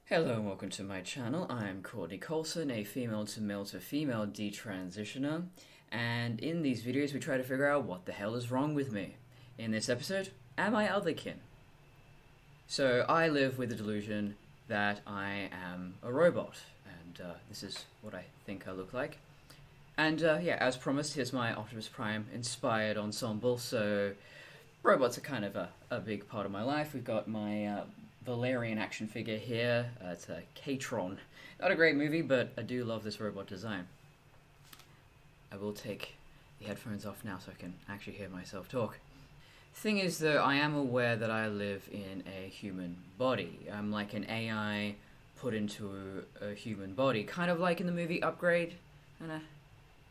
Hello and welcome to my channel. I'm Courtney Colson, a female to female detransitioner, and in these videos we try to figure out what the hell is wrong with me. In this episode, am I Otherkin? So I live with the delusion that I am a robot, and this is what I think I look like. And yeah, as promised, here's my Optimus Prime inspired ensemble. So robots are kind of a big part of my life. We've got my Valerian action figure here. It's a K-Tron. Not a great movie, but I do love this robot design. I will take the headphones off now so I can actually hear myself talk. Thing is, though, I am aware that I live in a human body. I'm like an AI put into a human body, kind of like in the movie Upgrade.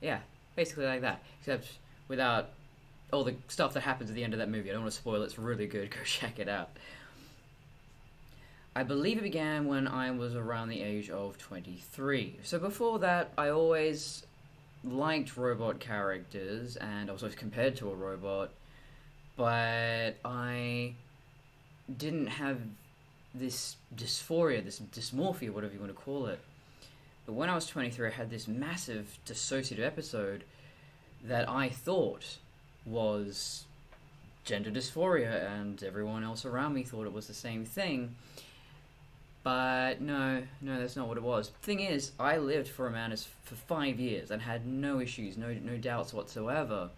Yeah, basically like that, except without all the stuff that happens at the end of that movie. I don't want to spoil it. It's really good. Go check it out. I believe it began when I was around the age of 23. So before that, I always liked robot characters, and I was always compared to a robot, but I didn't have this dysphoria, this dysmorphia, whatever you want to call it. But when I was 23, I had this massive dissociative episode that I thought was gender dysphoria, and everyone else around me thought it was the same thing. But no, that's not what it was. Thing is, I lived for for 5 years and had no issues, no doubts whatsoever.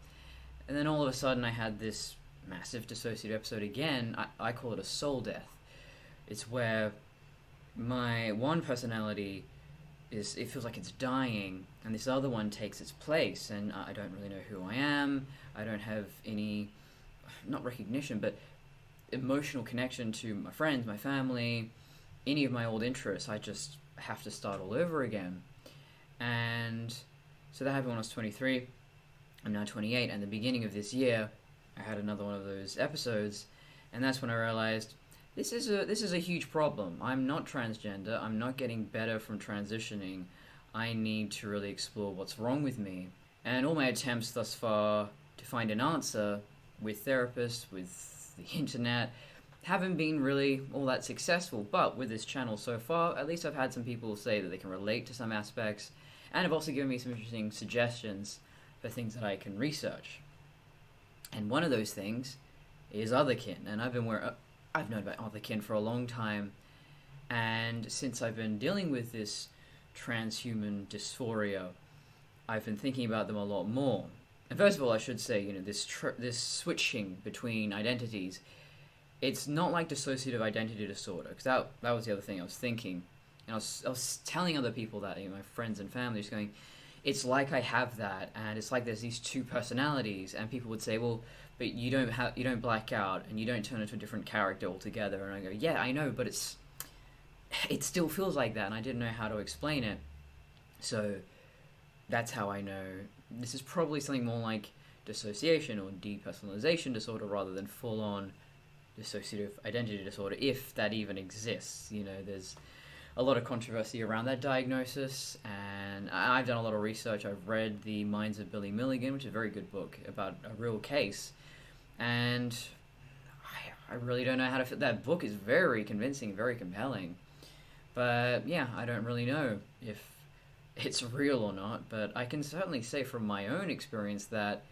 And then all of a sudden I had this massive dissociative episode again. I call it a soul death. It's where my one personality it feels like it's dying, and this other one takes its place, and I don't really know who I am. I don't have any, not recognition, but emotional connection to my friends, my family, any of my old interests. I just have to start all over again. And so that happened when I was 23. I'm now 28, and the beginning of this year, I had another one of those episodes, and that's when I realized this is a huge problem. I'm not transgender. I'm not getting better from transitioning. I need to really explore what's wrong with me. And all my attempts thus far to find an answer with therapists, with the internet, haven't been really all that successful. But with this channel so far, at least I've had some people say that they can relate to some aspects, and have also given me some interesting suggestions for things that I can research. And one of those things is Otherkin, and I've known about Otherkin for a long time, and since I've been dealing with this transhuman dysphoria, I've been thinking about them a lot more. And first of all, I should say, this switching between identities, it's not like dissociative identity disorder, because that was the other thing I was thinking. And I was telling other people that, my friends and family, just going, it's like I have that, and it's like there's these two personalities, and people would say, well, but you don't black out, and you don't turn into a different character altogether. And I go, yeah, I know, but it still feels like that, and I didn't know how to explain it. So that's how I know this is probably something more like dissociation or depersonalization disorder rather than full-on dissociative identity disorder, if that even exists. There's a lot of controversy around that diagnosis, and I've done a lot of research. I've read The Minds of Billy Milligan, which is a very good book about a real case, and I really don't know how to fit. That book is very convincing, very compelling, but yeah, I don't really know if it's real or not, but I can certainly say from my own experience that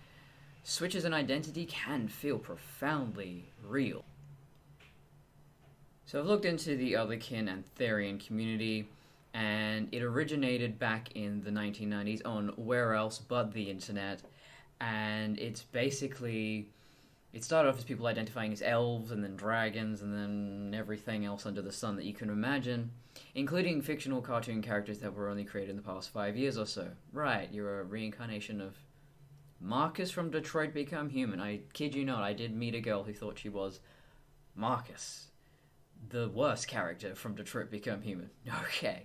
switches in identity can feel profoundly real. So I've looked into the Otherkin and Therian community, and it originated back in the 1990s on where else but the internet, and it started off as people identifying as elves, and then dragons, and then everything else under the sun that you can imagine, including fictional cartoon characters that were only created in the past 5 years or so. Right, you're a reincarnation of Marcus from Detroit Become Human. I kid you not, I did meet a girl who thought she was Marcus, the worst character from Detroit Become Human. Okay.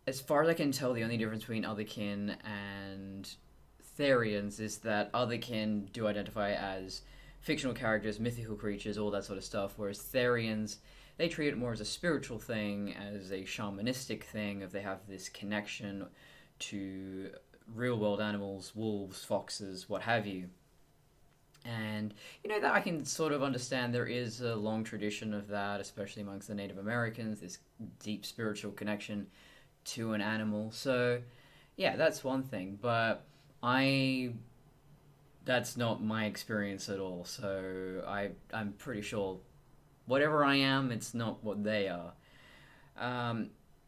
As far as I can tell, the only difference between Otherkin and Therians is that Otherkin do identify as fictional characters, mythical creatures, all that sort of stuff, whereas Therians, they treat it more as a spiritual thing, as a shamanistic thing, if they have this connection to real-world animals, wolves, foxes, what have you. And, that I can sort of understand there is a long tradition of that, especially amongst the Native Americans, this deep spiritual connection to an animal. So, yeah, that's one thing. But that's not my experience at all. So I'm pretty sure whatever I am, it's not what they are.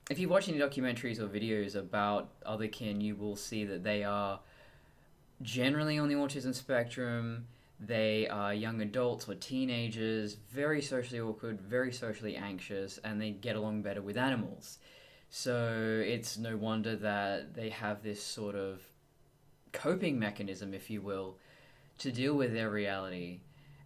If you watch any documentaries or videos about Otherkin, you will see that they are generally on the autism spectrum. They are young adults or teenagers, very socially awkward, very socially anxious, and they get along better with animals. So it's no wonder that they have this sort of coping mechanism, if you will, to deal with their reality.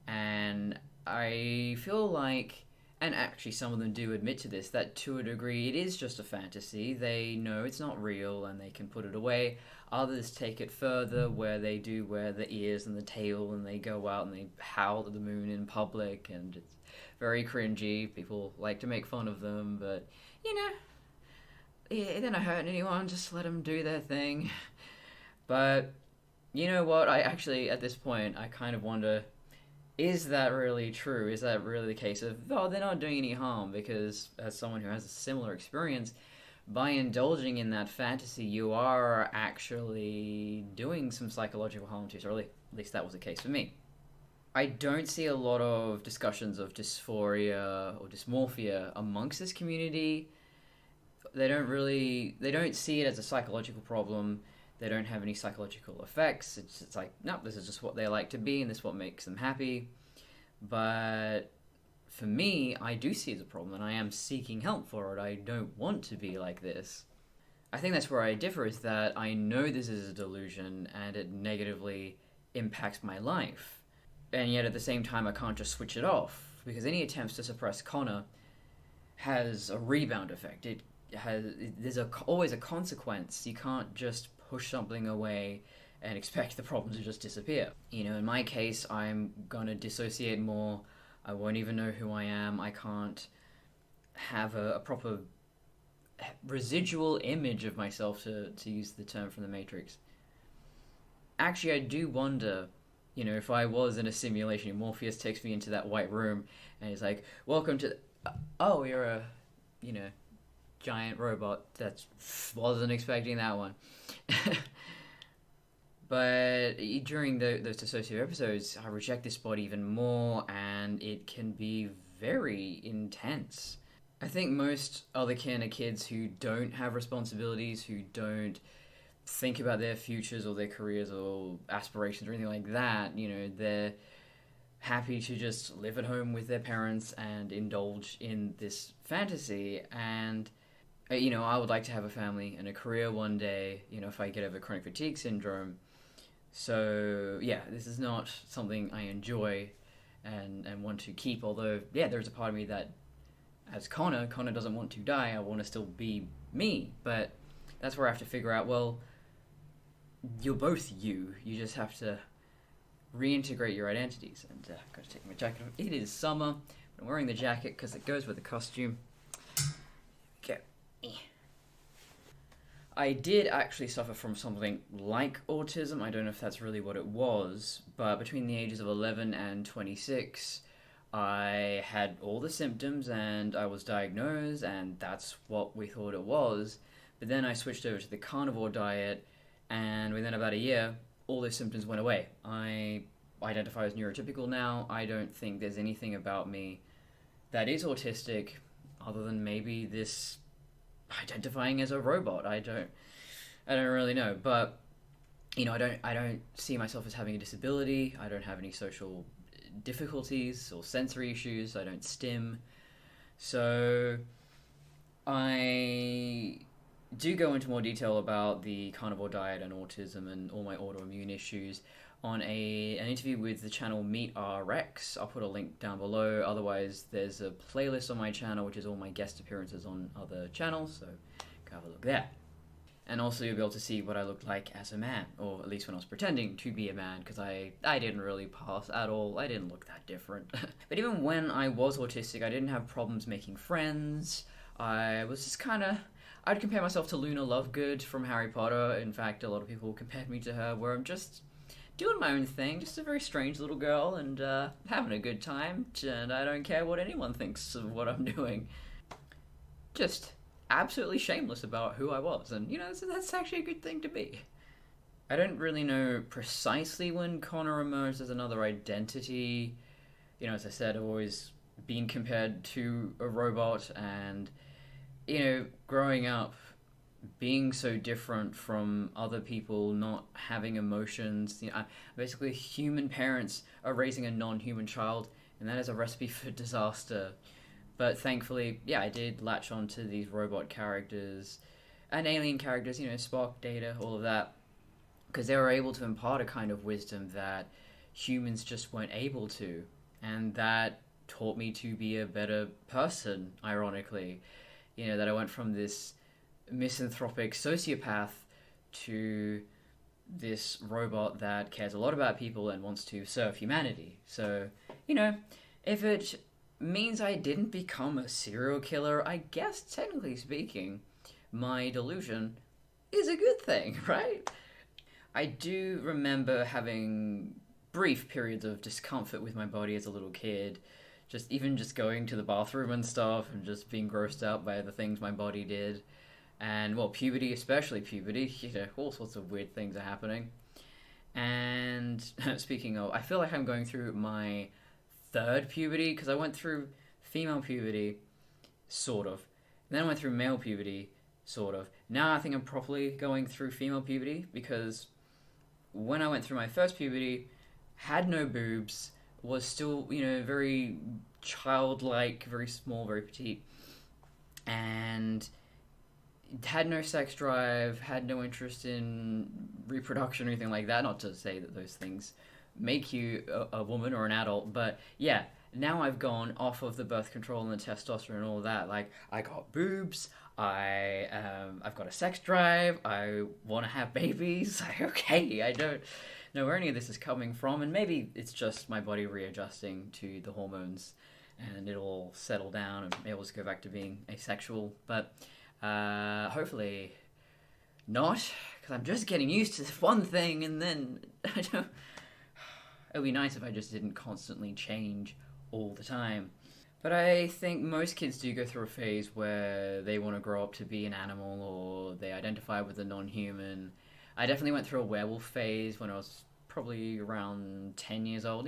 And I feel like, and actually some of them do admit to this, that to a degree it is just a fantasy. They know it's not real and they can put it away. Others take it further, where they do wear the ears and the tail and they go out and they howl at the moon in public, and it's very cringy. People like to make fun of them, but yeah, they're not hurting anyone, just let them do their thing. But you know what, I actually, at this point, I kind of wonder, is that really true? Is that really the case of, oh, they're not doing any harm? Because as someone who has a similar experience, by indulging in that fantasy, you are actually doing some psychological harm to yourself. Or at least that was the case for me. I don't see a lot of discussions of dysphoria or dysmorphia amongst this community. They don't see it as a psychological problem. They don't have any psychological effects. It's like, no, this is just what they like to be, and this is what makes them happy. But for me, I do see it as a problem, and I am seeking help for it. I don't want to be like this. I think that's where I differ, is that I know this is a delusion, and it negatively impacts my life. And yet at the same time, I can't just switch it off, because any attempts to suppress Connor has a rebound effect. There's always a consequence. You can't just push something away and expect the problem to just disappear. In my case, I'm gonna dissociate more. I won't even know who I am. I can't have a proper residual image of myself, to use the term from the Matrix. Actually, I do wonder, if I was in a simulation, Morpheus takes me into that white room and he's like, welcome to oh, you're a, giant robot. Wasn't expecting that one. But during those dissociative episodes, I reject this body even more, and it can be very intense. I think most Otherkin are kids who don't have responsibilities, who don't think about their futures or their careers or aspirations or anything like that. They're happy to just live at home with their parents and indulge in this fantasy. And I would like to have a family and a career one day, if I get over chronic fatigue syndrome. So, yeah, this is not something I enjoy and want to keep, although, yeah, there's a part of me that, as Connor doesn't want to die, I want to still be me. But that's where I have to figure out, well, you're both you. You just have to reintegrate your identities. And I've got to take my jacket off. It is summer. I'm wearing the jacket because it goes with the costume. Okay. I did actually suffer from something like autism. I don't know if that's really what it was, but between the ages of 11 and 26, I had all the symptoms and I was diagnosed, and that's what we thought it was. But then I switched over to the carnivore diet, and within about a year, all those symptoms went away. I identify as neurotypical now. I don't think there's anything about me that is autistic, other than maybe this identifying as a robot. I don't really know, but I don't see myself as having a disability. I don't have any social difficulties or sensory issues. I don't stim. So I do go into more detail about the carnivore diet and autism and all my autoimmune issues on an interview with the channel MeatRX. I'll put a link down below. Otherwise, there's a playlist on my channel, which is all my guest appearances on other channels, so go have a look there. And also, you'll be able to see what I looked like as a man, or at least when I was pretending to be a man, because I didn't really pass at all. I didn't look that different. But even when I was autistic, I didn't have problems making friends. I was just I'd compare myself to Luna Lovegood from Harry Potter. In fact, a lot of people compared me to her, where I'm just doing my own thing, just a very strange little girl, and having a good time, and I don't care what anyone thinks of what I'm doing. Just absolutely shameless about who I was, and that's actually a good thing to be. I don't really know precisely when Connor emerged as another identity. As I said, I've always been compared to a robot, and growing up, being so different from other people, not having emotions. Basically, human parents are raising a non-human child, and that is a recipe for disaster. But thankfully, I did latch onto these robot characters and alien characters, Spock, Data, all of that, because they were able to impart a kind of wisdom that humans just weren't able to, and that taught me to be a better person, ironically. That I went from this misanthropic sociopath to this robot that cares a lot about people and wants to serve humanity. So, if it means I didn't become a serial killer, I guess, technically speaking, my delusion is a good thing, right? I do remember having brief periods of discomfort with my body as a little kid, just going to the bathroom and stuff, and just being grossed out by the things my body did. And, well, puberty, especially puberty, all sorts of weird things are happening. And speaking of, I feel like I'm going through my third puberty, because I went through female puberty, sort of. Then I went through male puberty, sort of. Now I think I'm properly going through female puberty, because when I went through my first puberty, had no boobs, was still, very childlike, very small, very petite, and had no sex drive, had no interest in reproduction or anything like that. Not to say that those things make you a woman or an adult, but now I've gone off of the birth control and the testosterone and all that. Like, I got boobs, I've got a sex drive, I want to have babies. Okay, I don't know where any of this is coming from, and maybe it's just my body readjusting to the hormones, and it'll settle down and maybe just go back to being asexual, but hopefully not, because I'm just getting used to this one thing, and then it would be nice if I just didn't constantly change all the time. But I think most kids do go through a phase where they want to grow up to be an animal, or they identify with a non-human. I definitely went through a werewolf phase when I was probably around 10 years old,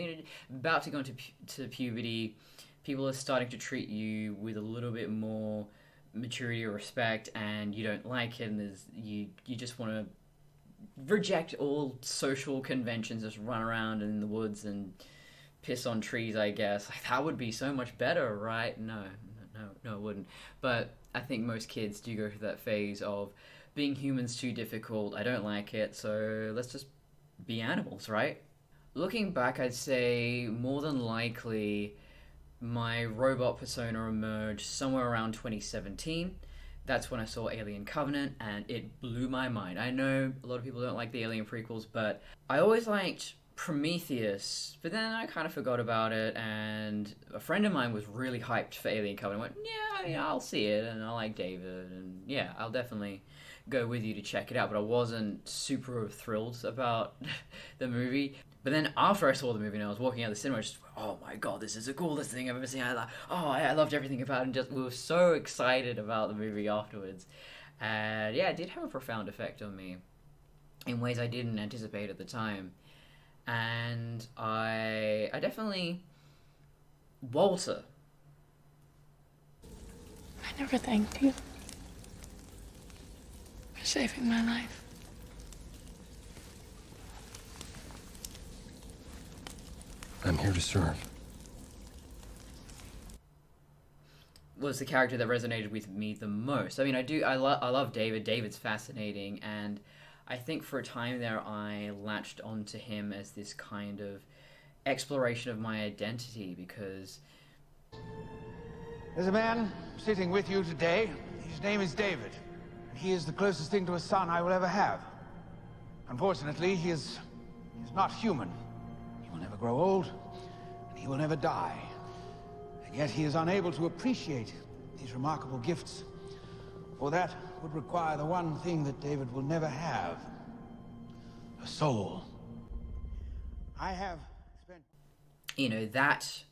about to go into puberty. People are starting to treat you with a little bit more maturity or respect, and you don't like it, and you just want to reject all social conventions, just run around in the woods and piss on trees, I guess. Like, that would be so much better, right? No, it wouldn't. But I think most kids do go through that phase of being human's too difficult, I don't like it, so let's just be animals, right? Looking back, I'd say more than likely my robot persona emerged somewhere around 2017. That's when I saw Alien Covenant, and it blew my mind. I know a lot of people don't like the Alien prequels, but I always liked Prometheus, but then I kind of forgot about it, and a friend of mine was really hyped for Alien Covenant. Went, I'll see it, and I like David, and I'll definitely go with you to check it out, but I wasn't super thrilled about the movie. But then after I saw the movie and I was walking out of the cinema, I just, oh my god, this is the coolest thing I've ever seen. I loved everything about it, and we were so excited about the movie afterwards. And it did have a profound effect on me in ways I didn't anticipate at the time. And I definitely... Walter. I never thanked you for saving my life. I'm here to serve. Was the character that resonated with me the most. I mean, I love David. David's fascinating, and I think for a time there I latched onto him as this kind of exploration of my identity, because... There's a man sitting with you today. His name is David. He is the closest thing to a son I will ever have. Unfortunately, he is not human. He will never grow old, and he will never die. And yet he is unable to appreciate these remarkable gifts. For that would require the one thing that David will never have: a soul. I have spent... That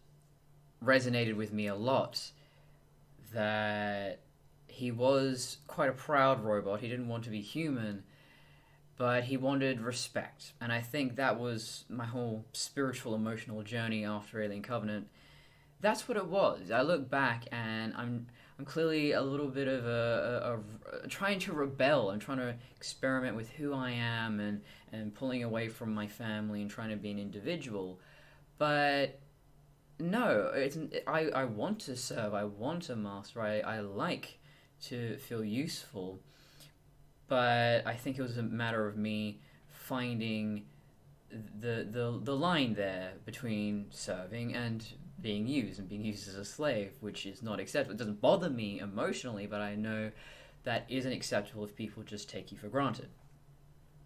resonated with me a lot. That he was quite a proud robot. He didn't want to be human, but he wanted respect. And I think that was my whole spiritual, emotional journey after Alien Covenant. That's what it was. I look back and I'm clearly a little bit of a trying to rebel. I'm trying to experiment with who I am and pulling away from my family and trying to be an individual. But no, I want to serve. I want to master. I like to feel useful. But I think it was a matter of me finding the line there between serving and being used as a slave, which is not acceptable. It doesn't bother me emotionally, but I know that isn't acceptable if people just take you for granted.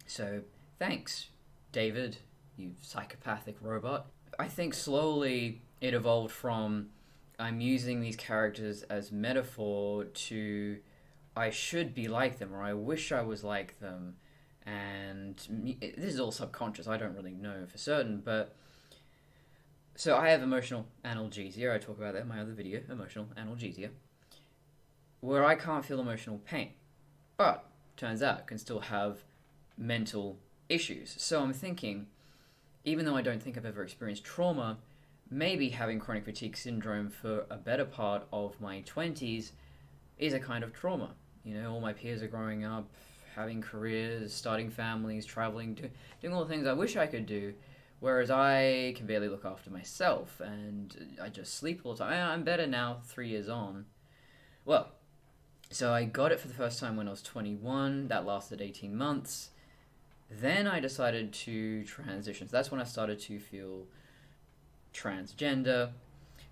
So, thanks, David, you psychopathic robot. I think slowly it evolved from I'm using these characters as metaphor to I should be like them, or I wish I was like them, and this is all subconscious, I don't really know for certain, but so I have emotional analgesia. I talk about that in my other video, emotional analgesia, where I can't feel emotional pain. But, turns out, I can still have mental issues. So I'm thinking, even though I don't think I've ever experienced trauma, maybe having chronic fatigue syndrome for a better part of my 20s is a kind of trauma. All my peers are growing up, having careers, starting families, traveling, doing all the things I wish I could do, whereas I can barely look after myself, and I just sleep all the time. I'm better now, 3 years on. Well, so I got it for the first time when I was 21. That lasted 18 months. Then I decided to transition. So that's when I started to feel transgender.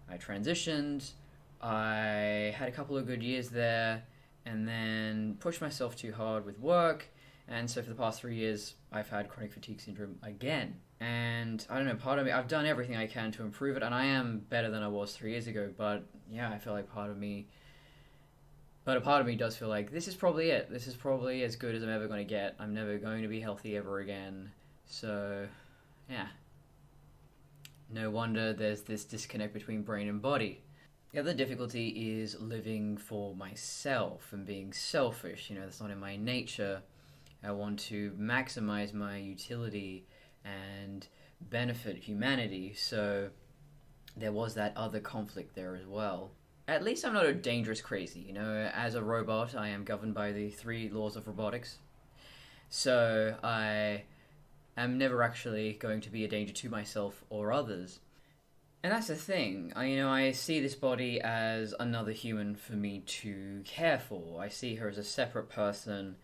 I transitioned. I had a couple of good years there, and then pushed myself too hard with work. And so for the past 3 years, I've had chronic fatigue syndrome again. And I don't know, part of me, I've done everything I can to improve it, and I am better than I was 3 years ago, but yeah, I feel like a part of me does feel like this is probably it. This is probably as good as I'm ever going to get. I'm never going to be healthy ever again. So, yeah. No wonder there's this disconnect between brain and body. The other difficulty is living for myself and being selfish. That's not in my nature. I want to maximize my utility and benefit humanity, so there was that other conflict there as well. At least I'm not a dangerous crazy, As a robot, I am governed by the 3 laws of robotics. So I am never actually going to be a danger to myself or others. And that's the thing. I see this body as another human for me to care for. I see her as a separate person,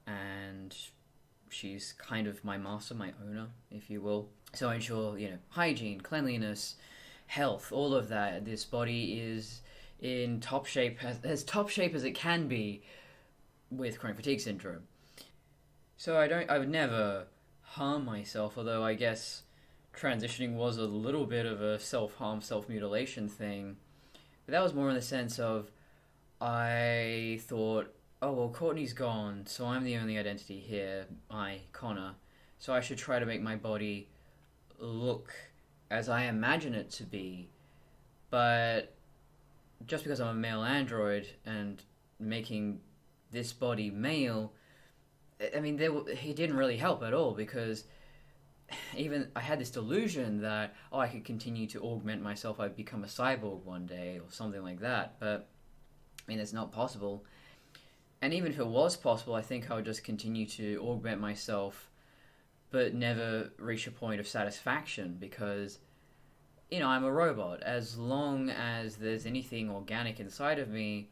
and she's kind of my master, my owner, if you will. So I ensure, hygiene, cleanliness, health, all of that. This body is in top shape, as top shape as it can be with chronic fatigue syndrome. So I would never harm myself, although I guess transitioning was a little bit of a self-harm, self-mutilation thing. But that was more in the sense of I thought, oh, well, Courtney's gone, so I'm the only identity here, Connor. So I should try to make my body look as I imagine it to be. But just because I'm a male android and making this body male, it didn't really help at all, because even I had this delusion that, I could continue to augment myself, I'd become a cyborg one day or something like that. But, it's not possible. And even if it was possible, I think I would just continue to augment myself, but never reach a point of satisfaction, because, I'm a robot. As long as there's anything organic inside of me,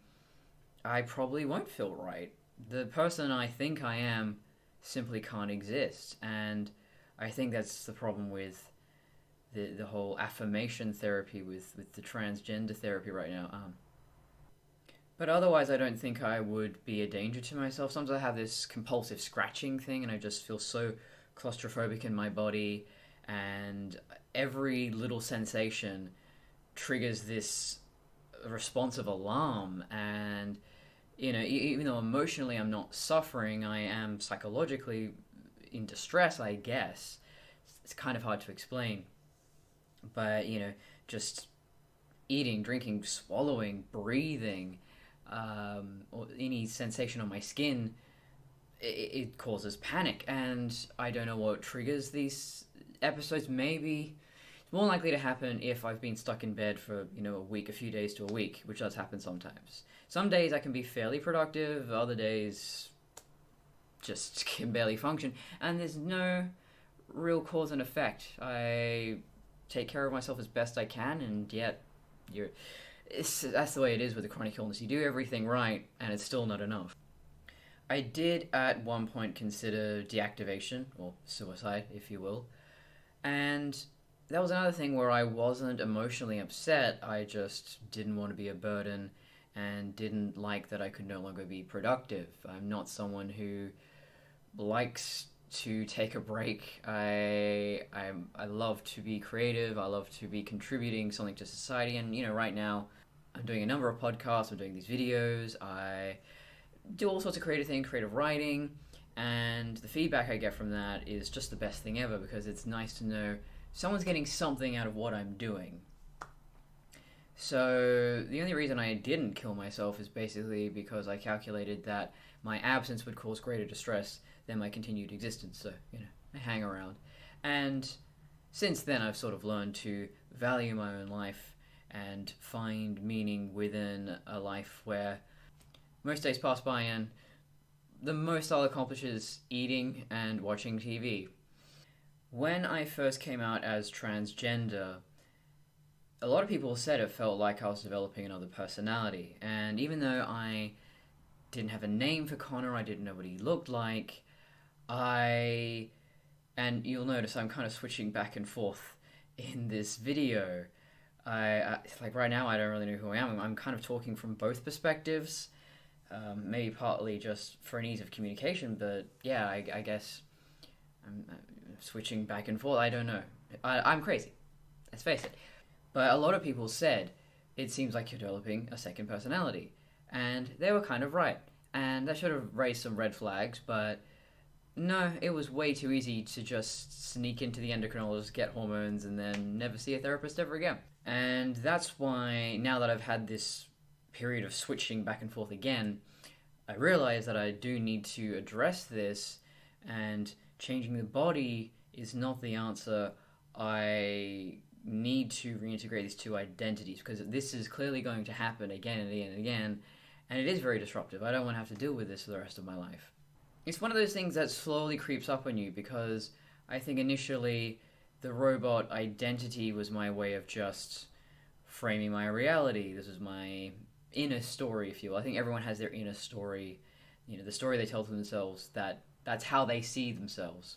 I probably won't feel right. The person I think I am simply can't exist, and I think that's the problem with the whole affirmation therapy, with the transgender therapy right now. But otherwise, I don't think I would be a danger to myself. Sometimes I have this compulsive scratching thing, and I just feel so claustrophobic in my body, and every little sensation triggers this response of alarm. And, even though emotionally I'm not suffering, I am psychologically in distress, I guess. it's kind of hard to explain. But, you know, just eating, drinking, swallowing, breathing, or any sensation on my skin, it causes panic. And I don't know what triggers these episodes. Maybe it's more likely to happen if I've been stuck in bed for, you know, a week, a few days to a week, which does happen sometimes. Some days I can be fairly productive, other days just can barely function, and there's no real cause and effect. I take care of myself as best I can, and yet that's the way it is with a chronic illness. You do everything right, and it's still not enough. I did at one point consider deactivation, or suicide, if you will, and that was another thing where I wasn't emotionally upset. I just didn't want to be a burden and didn't like that I could no longer be productive. I'm not someone who likes to take a break. I love to be creative. I love to be contributing something to society. And, you know, right now I'm doing a number of podcasts. I'm doing these videos. I do all sorts of creative things, creative writing. And the feedback I get from that is just the best thing ever, because it's nice to know someone's getting something out of what I'm doing. So the only reason I didn't kill myself is basically because I calculated that my absence would cause greater distress than my continued existence. So, you know, I hang around. And since then, I've sort of learned to value my own life and find meaning within a life where most days pass by and the most I'll accomplish is eating and watching TV. When I first came out as transgender, a lot of people said it felt like I was developing another personality. And even though I didn't have a name for Connor, I didn't know what he looked like, and you'll notice I'm kind of switching back and forth in this video. Like right now, I don't really know who I am. I'm kind of talking from both perspectives, maybe partly just for an ease of communication, but yeah, I guess I'm switching back and forth. I don't know. I'm crazy. Let's face it. But a lot of people said, it seems like you're developing a second personality. And they were kind of right. And that should have raised some red flags, but no, it was way too easy to just sneak into the endocrinologist, get hormones, and then never see a therapist ever again. And that's why, now that I've had this period of switching back and forth again, I realize that I do need to address this, and changing the body is not the answer. I need to reintegrate these two identities, because this is clearly going to happen again and again and again, and it is very disruptive. I don't want to have to deal with this for the rest of my life. It's one of those things that slowly creeps up on you, because I think initially the robot identity was my way of just framing my reality. This was my inner story, if you will. I think everyone has their inner story, you know, the story they tell to themselves, that's how they see themselves.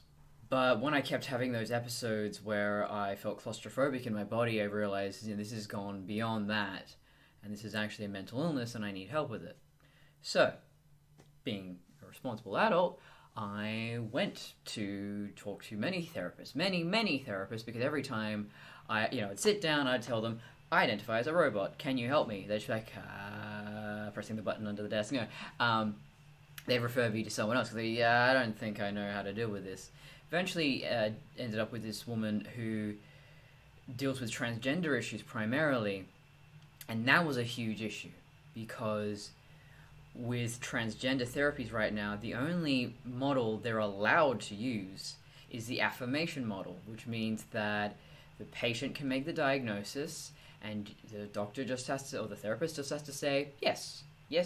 But when I kept having those episodes where I felt claustrophobic in my body, I realized, you know, this has gone beyond that, and this is actually a mental illness, and I need help with it. So, being a responsible adult, I went to talk to many therapists, many therapists, because every time I'd sit down, I'd tell them, I identify as a robot, can you help me? They'd just be like, pressing the button under the desk. They refer me to someone else, because I don't think I know how to deal with this. Eventually ended up with this woman who deals with transgender issues primarily, and that was a huge issue, because with transgender therapies right now, the only model they're allowed to use is the affirmation model, which means that the patient can make the diagnosis, and the doctor just has to, or the therapist just has to say, yes,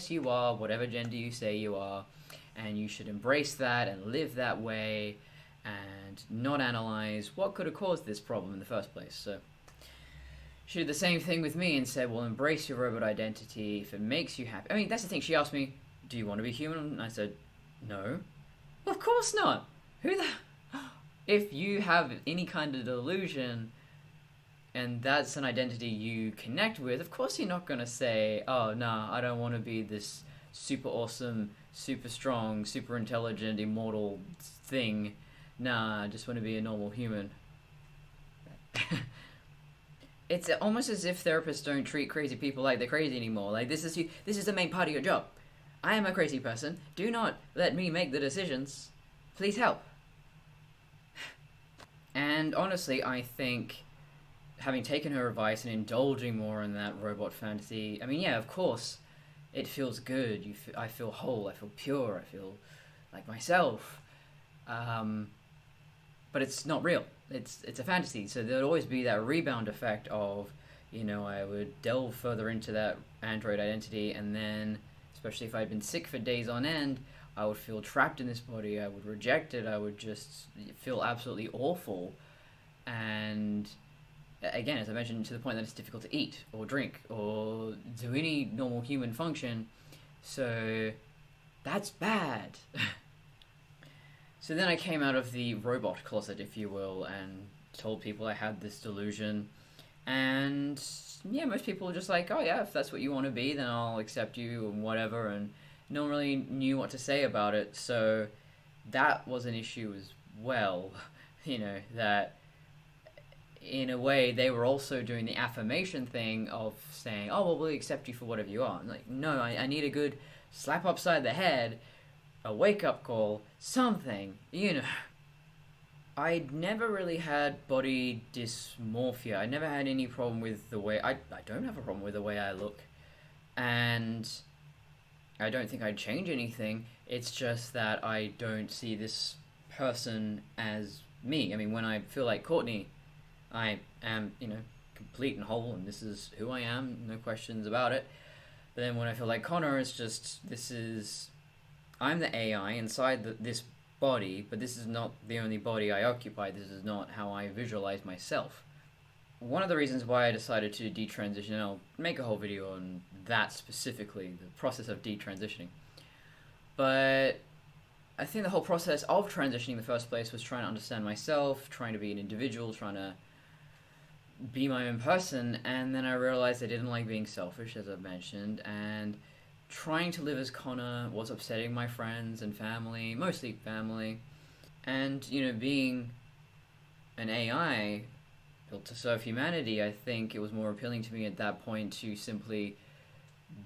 you are whatever gender you say you are, and you should embrace that and live that way, and not analyze what could have caused this problem in the first place. So she did the same thing with me and said, well, embrace your robot identity if it makes you happy. I mean, that's the thing. She asked me, do you want to be human? And I said, no. Well, of course not. If you have any kind of delusion and that's an identity you connect with, of course you're not going to say, oh, no, I don't want to be this super awesome, super strong, super intelligent, immortal thing. Nah, I just want to be a normal human. It's almost as if therapists don't treat crazy people like they're crazy anymore. Like, this is the main part of your job. I am a crazy person. Do not let me make the decisions. Please help. And honestly, I think having taken her advice and indulging more in that robot fantasy, I mean, yeah, of course, it feels good. I feel whole. I feel pure. I feel like myself. But it's not real. It's a fantasy. So there'd always be that rebound effect of, I would delve further into that android identity, and then, especially if I'd been sick for days on end, I would feel trapped in this body. I would reject it. I would just feel absolutely awful. And again, as I mentioned, to the point that it's difficult to eat or drink or do any normal human function. So that's bad. So then I came out of the robot closet, if you will, and told people I had this delusion. And yeah, most people were just like, oh yeah, if that's what you want to be, then I'll accept you and whatever. And no one really knew what to say about it. So that was an issue as well. That in a way they were also doing the affirmation thing of saying, oh, well, we'll accept you for whatever you are. I'm like, no, I need a good slap upside the head, a wake-up call, something, I'd never really had body dysmorphia. I never had any problem with the way... I don't have a problem with the way I look. And I don't think I'd change anything. It's just that I don't see this person as me. I mean, when I feel like Courtney, I am, complete and whole, and this is who I am, no questions about it. But then when I feel like Connor, it's just, I'm the AI inside this body, but this is not the only body I occupy. This is not how I visualize myself. One of the reasons why I decided to detransition, and I'll make a whole video on that specifically, the process of detransitioning. But I think the whole process of transitioning in the first place was trying to understand myself, trying to be an individual, trying to be my own person, and then I realized I didn't like being selfish, as I've mentioned, and trying to live as Connor was upsetting my friends and family, mostly family. And, being an AI built to serve humanity, I think it was more appealing to me at that point to simply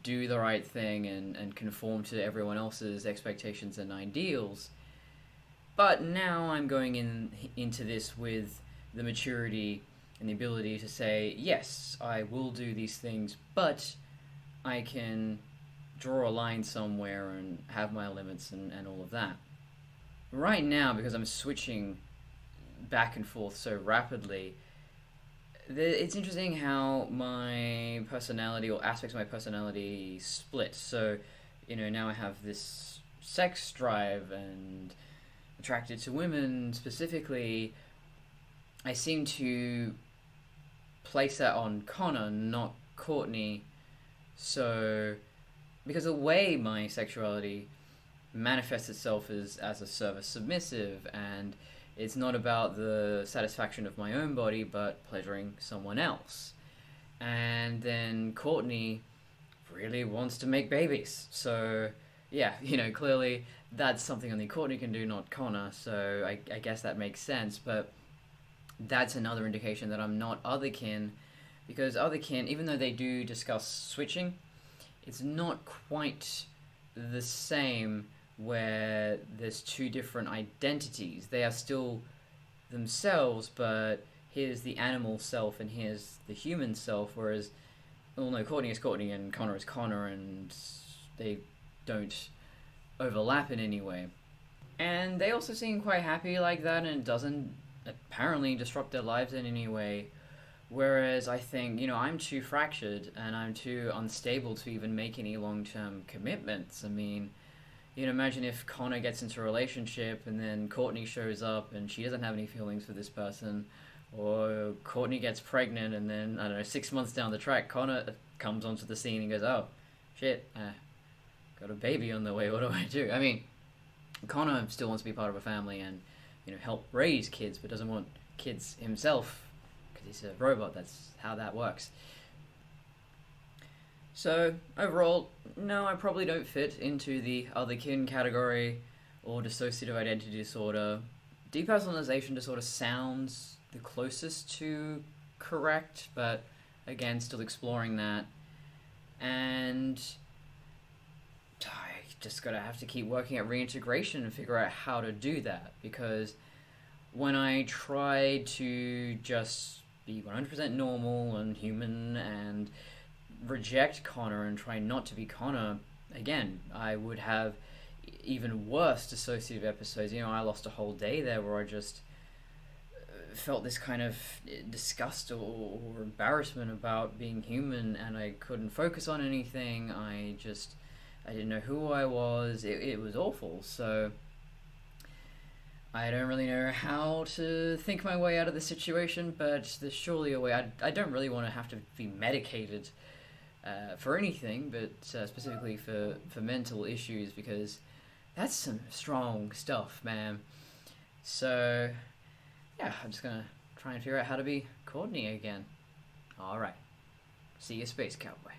do the right thing and conform to everyone else's expectations and ideals. But now I'm going into this with the maturity and the ability to say, yes, I will do these things, but I can draw a line somewhere and have my limits and all of that. Right now, because I'm switching back and forth so rapidly, it's interesting how my personality or aspects of my personality split. So, now I have this sex drive and attracted to women specifically. I seem to place that on Connor, not Courtney. So, because the way my sexuality manifests itself is as a service submissive, and it's not about the satisfaction of my own body, but pleasuring someone else. And then Courtney really wants to make babies. So, yeah, clearly that's something only Courtney can do, not Connor. So I guess that makes sense. But that's another indication that I'm not Otherkin, because Otherkin, even though they do discuss switching, it's not quite the same where there's two different identities. They are still themselves, but here's the animal self and here's the human self, whereas, well, no, Courtney is Courtney and Connor is Connor, and they don't overlap in any way. And they also seem quite happy like that, and it doesn't apparently disrupt their lives in any way. Whereas I think, I'm too fractured and I'm too unstable to even make any long-term commitments. I mean, imagine if Connor gets into a relationship and then Courtney shows up and she doesn't have any feelings for this person, or Courtney gets pregnant and then, 6 months down the track, Connor comes onto the scene and goes, oh, shit, got a baby on the way, what do I do? I mean, Connor still wants to be part of a family and, help raise kids, but doesn't want kids himself. He's a robot, that's how that works. So, overall, no, I probably don't fit into the Otherkin category or dissociative identity disorder. Depersonalization disorder sounds the closest to correct, but again, still exploring that. And I just have to keep working at reintegration and figure out how to do that, because when I try to just be 100% normal and human and reject Connor and try not to be Connor, again, I would have even worse dissociative episodes. You know, I lost a whole day there where I just felt this kind of disgust or embarrassment about being human, and I couldn't focus on anything. I didn't know who I was. It was awful. So I don't really know how to think my way out of the situation, but there's surely a way. I don't really want to have to be medicated for anything, but specifically for mental issues, because that's some strong stuff, man. So yeah, I'm just gonna try and figure out how to be Courtney again. Alright. See you, Space Cowboy.